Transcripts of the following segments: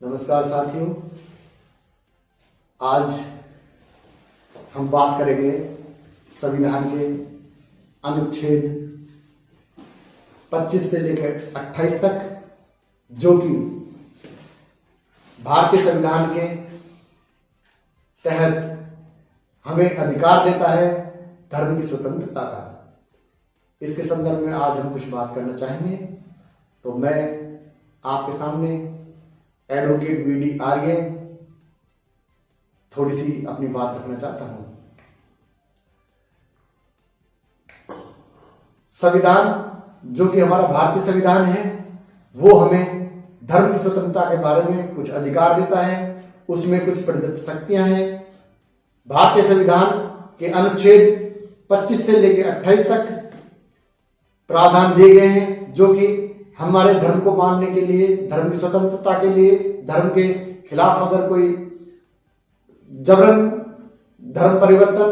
नमस्कार साथियों, आज हम बात करेंगे संविधान के अनुच्छेद 25 से लेकर 28 तक, जो कि भारतीय संविधान के तहत हमें अधिकार देता है धर्म की स्वतंत्रता का। इसके संदर्भ में आज हम कुछ बात करना चाहेंगे। तो मैं आपके सामने एडवोकेट वीडी आर्य थोड़ी सी अपनी बात रखना चाहता हूं। संविधान जो कि हमारा भारतीय संविधान है, वो हमें धर्म की स्वतंत्रता के बारे में कुछ अधिकार देता है। उसमें कुछ प्रदत्त शक्तियां हैं। भारतीय संविधान के अनुच्छेद 25 से लेकर 28 तक प्रावधान दिए गए हैं, जो कि हमारे धर्म को मानने के लिए, धर्म की स्वतंत्रता के लिए, धर्म के खिलाफ अगर कोई जबरन धर्म परिवर्तन,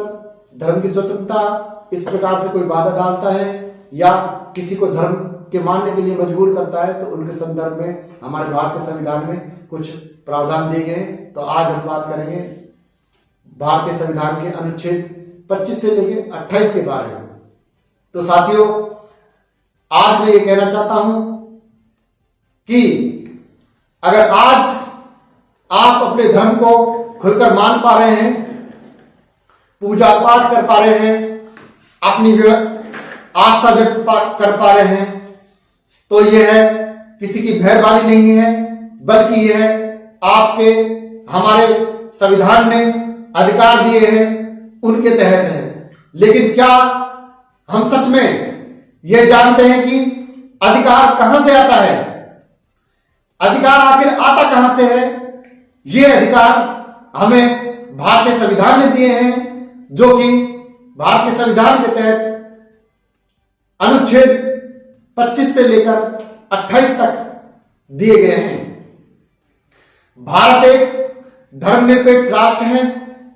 धर्म की स्वतंत्रता इस प्रकार से कोई बाधा डालता है या किसी को धर्म के मानने के लिए मजबूर करता है, तो उनके संदर्भ में हमारे भारतीय संविधान में कुछ प्रावधान दिए गए। तो आज हम बात करेंगे भारतीय संविधान के अनुच्छेद 25 से लेकर 28 के बारे में। तो साथियों, आज मैं ये कहना चाहता हूं कि अगर आज आप अपने धर्म को खुलकर मान पा रहे हैं, पूजा पाठ कर पा रहे हैं, अपनी आस्था व्यक्त कर पा रहे हैं, तो यह है किसी की मेहरबानी नहीं है, बल्कि यह आपके हमारे संविधान ने अधिकार दिए हैं उनके तहत है। लेकिन क्या हम सच में यह जानते हैं कि अधिकार कहां से आता है? अधिकार आखिर आता कहां से है? ये अधिकार हमें भारतीय संविधान ने दिए हैं, जो कि भारतीय संविधान के तहत अनुच्छेद 25 से लेकर 28 तक दिए गए हैं। भारत एक धर्मनिरपेक्ष राष्ट्र है।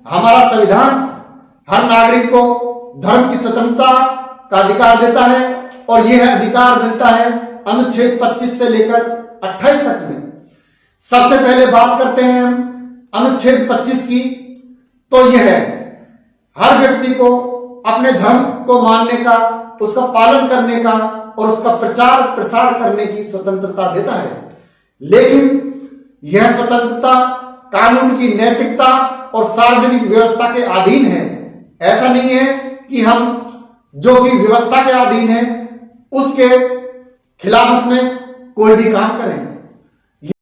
हमारा संविधान हर नागरिक को धर्म की स्वतंत्रता का अधिकार देता है और यह अधिकार मिलता है अनुच्छेद 25 से लेकर 28 तक में। सबसे पहले बात करते हैं हम अनुच्छेद 25 की, तो यह है हर व्यक्ति को अपने धर्म को मानने का, उसका पालन करने का और उसका प्रचार प्रसार करने की स्वतंत्रता देता है। लेकिन यह स्वतंत्रता कानून की नैतिकता और सार्वजनिक व्यवस्था के अधीन है। ऐसा नहीं है कि हम जो कि व्यवस्था के अधीन है उसके खिलाफ में कोई भी काम करें।